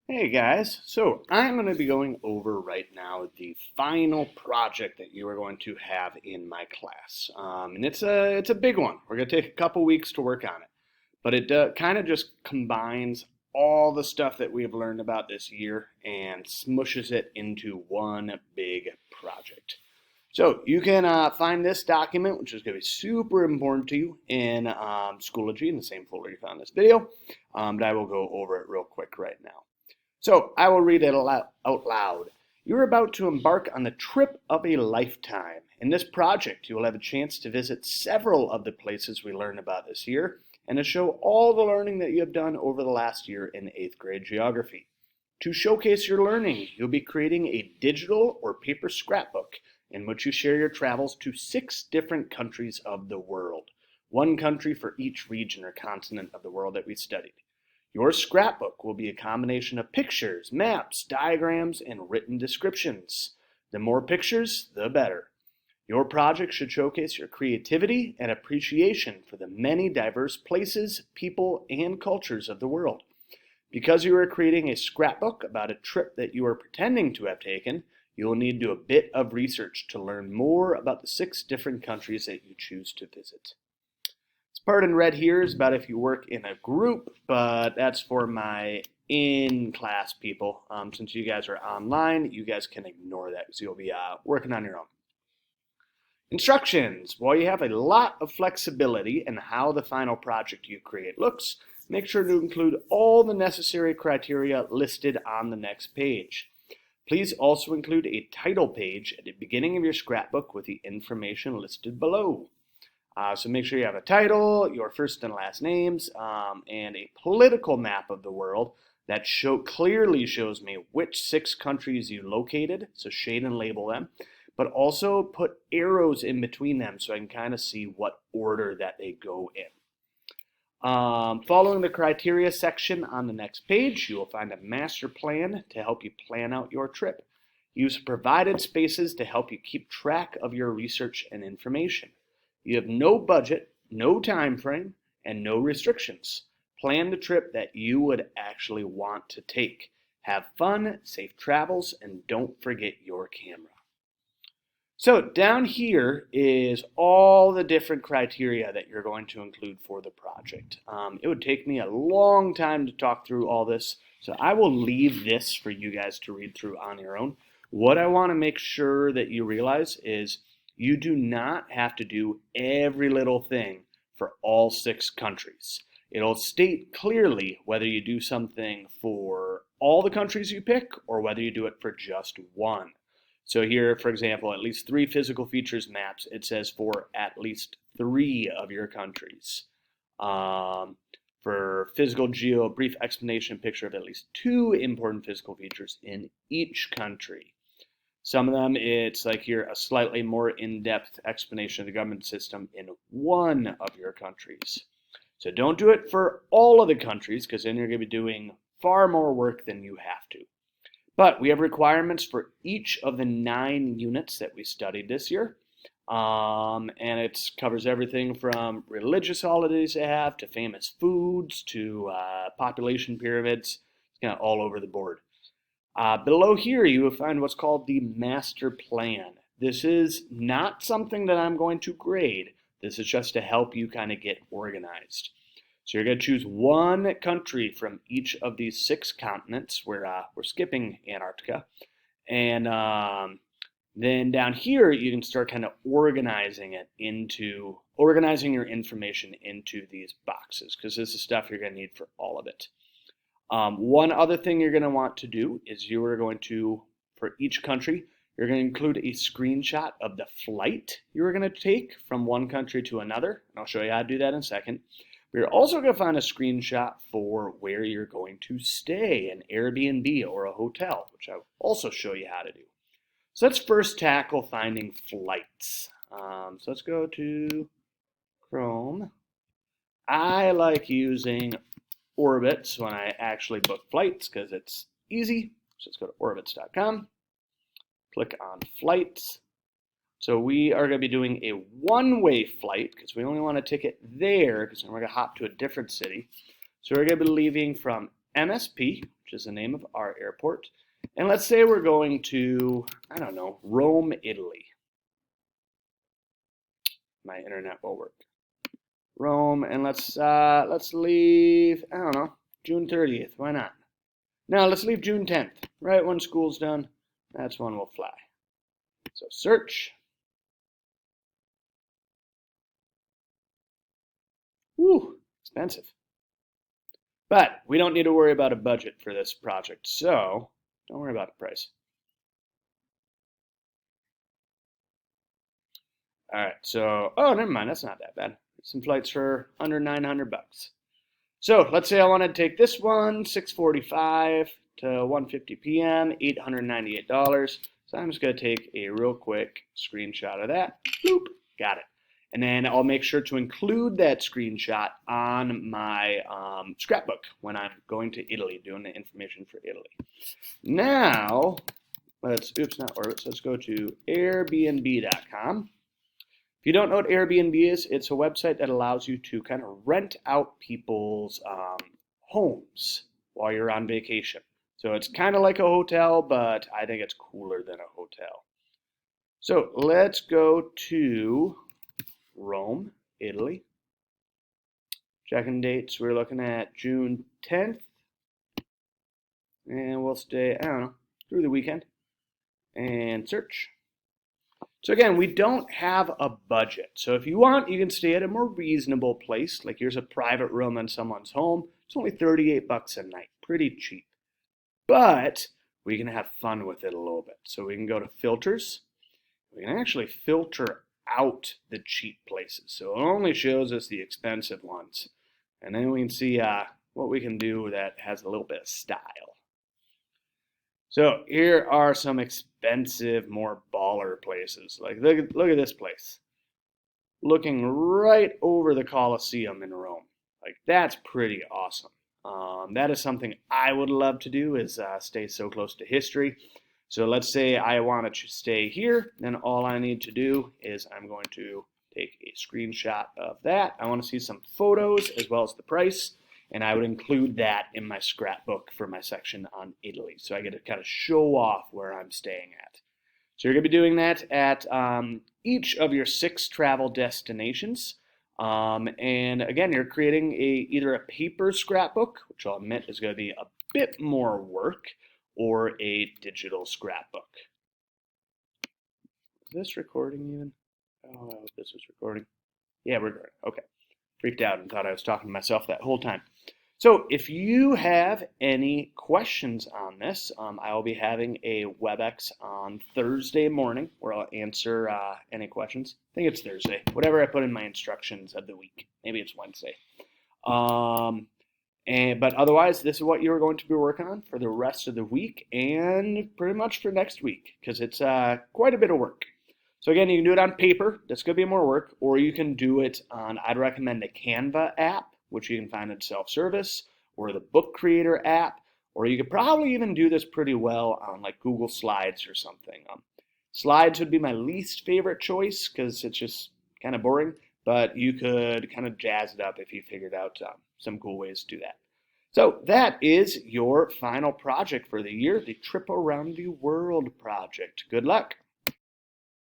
Hey guys, so I'm going to be going over right now the final project that you are going to have in my class, and it's a big one. We're going to take a couple weeks to work on it, but it kind of just combines all the stuff that we have learned about this year and smushes it into one big project. So you can find this document, which is going to be super important to you, in Schoology in the same folder you found this video, but I will go over it real quick right now. So I will read it out loud. You're about to embark on the trip of a lifetime. In this project, you will have a chance to visit several of the places we learned about this year and to show all the learning that you have done over the last year in 8th grade geography. To showcase your learning, you'll be creating a digital or paper scrapbook in which you share your travels to 6 different countries of the world, one country for each region or continent of the world that we studied. Your scrapbook will be a combination of pictures, maps, diagrams, and written descriptions. The more pictures, the better. Your project should showcase your creativity and appreciation for the many diverse places, people, and cultures of the world. Because you are creating a scrapbook about a trip that you are pretending to have taken, you will need to do a bit of research to learn more about the 6 different countries that you choose to visit. Part in red here is about if you work in a group, but that's for my in-class people. Since you guys are online, you guys can ignore that because you'll be working on your own. Instructions. While you have a lot of flexibility in how the final project you create looks, make sure to include all the necessary criteria listed on the next page. Please also include a title page at the beginning of your scrapbook with the information listed below. So make sure you have a title, your first and last names, and a political map of the world that clearly shows me which 6 countries you located, so shade and label them, but also put arrows in between them so I can kind of see what order that they go in. Following the criteria section on the next page, you will find a master plan to help you plan out your trip. Use provided spaces to help you keep track of your research and information. You have no budget, no time frame, and no restrictions. Plan the trip that you would actually want to take. Have fun, safe travels, and don't forget your camera. So down here is all the different criteria that you're going to include for the project. It would take me a long time to talk through all this, so I will leave this for you guys to read through on your own. What I want to make sure that you realize is you do not have to do every little thing for all 6 countries. It'll state clearly whether you do something for all the countries you pick or whether you do it for just one. So here, for example, at least 3 physical features maps, it says for at least 3 of your countries. For physical geo, brief explanation picture of at least 2 important physical features in each country. Some of them, it's like here, a slightly more in-depth explanation of the government system in one of your countries. So don't do it for all of the countries, because then you're going to be doing far more work than you have to. But we have requirements for each of the 9 units that we studied this year. And it covers everything from religious holidays they have, to famous foods, to population pyramids, kind of all over the board. Below here, you will find what's called the master plan. This is not something that I'm going to grade. This is just to help you kind of get organized. So you're going to choose one country from each of these 6 continents. We're skipping Antarctica. And then down here, you can start kind of organizing your information into these boxes, because this is stuff you're going to need for all of it. One other thing you're going to want to do is you are going to, for each country, you're going to include a screenshot of the flight you're going to take from one country to another. And I'll show you how to do that in a second. We're also going to find a screenshot for where you're going to stay, an Airbnb or a hotel, which I'll also show you how to do. So let's first tackle finding flights. So let's go to Chrome. I like using Orbitz when I actually book flights because it's easy. So let's go to orbitz.com, click on flights. So we are going to be doing a one-way flight because we only want a ticket there because we're going to hop to a different city. So we're going to be leaving from MSP, which is the name of our airport. And let's say we're going to, I don't know, Rome, Italy. My internet will work. Rome, and let's leave, I don't know, June 30th. Why not? Now let's leave June 10th. Right when school's done, that's when we'll fly. So search. Whew, expensive. But we don't need to worry about a budget for this project, so don't worry about the price. All right, so, oh, never mind, that's not that bad. Some flights for under 900 bucks. So let's say I want to take this one, 6:45 to 1:50 p.m., $898. So I'm just going to take a real quick screenshot of that. Boop, got it. And then I'll make sure to include that screenshot on my scrapbook when I'm going to Italy, doing the information for Italy. Now, oops, not Orbitz, let's go to Airbnb.com. If you don't know what Airbnb is, it's a website that allows you to kind of rent out people's homes while you're on vacation. So it's kind of like a hotel, but I think it's cooler than a hotel. So let's go to Rome, Italy. Check-in dates, we're looking at June 10th. And we'll stay, I don't know, through the weekend. And search. So again, we don't have a budget. So if you want, you can stay at a more reasonable place. Like here's a private room in someone's home. It's only 38 bucks a night, pretty cheap. But we can have fun with it a little bit. So we can go to filters. We can actually filter out the cheap places. So it only shows us the expensive ones. And then we can see what we can do that has a little bit of style. So here are some expensive, more baller places. Like look at this place. Looking right over the Colosseum in Rome. Like that's pretty awesome. That is something I would love to do, is stay so close to history. So let's say I want to stay here, then all I need to do is I'm going to take a screenshot of that. I want to see some photos as well as the price, and I would include that in my scrapbook for my section on Italy. So I get to kind of show off where I'm staying at. So you're going to be doing that at each of your 6 travel destinations. And again, you're creating either a paper scrapbook, which I'll admit is going to be a bit more work, or a digital scrapbook. Is this recording even? Oh, I hope this was recording. Yeah, we're recording. Okay. Freaked out and thought I was talking to myself that whole time. So if you have any questions on this, I will be having a WebEx on Thursday morning where I'll answer any questions. I think it's Thursday, whatever I put in my instructions of the week. Maybe it's Wednesday. But otherwise, this is what you're going to be working on for the rest of the week and pretty much for next week, because it's quite a bit of work. So again, you can do it on paper. That's going to be more work, or you can do it on, I'd recommend the Canva app, which you can find in self-service, or the Book Creator app, or you could probably even do this pretty well on like Google Slides or something. Slides would be my least favorite choice because it's just kind of boring, but you could kind of jazz it up if you figured out some cool ways to do that. So that is your final project for the year, the Trip Around the World project. Good luck.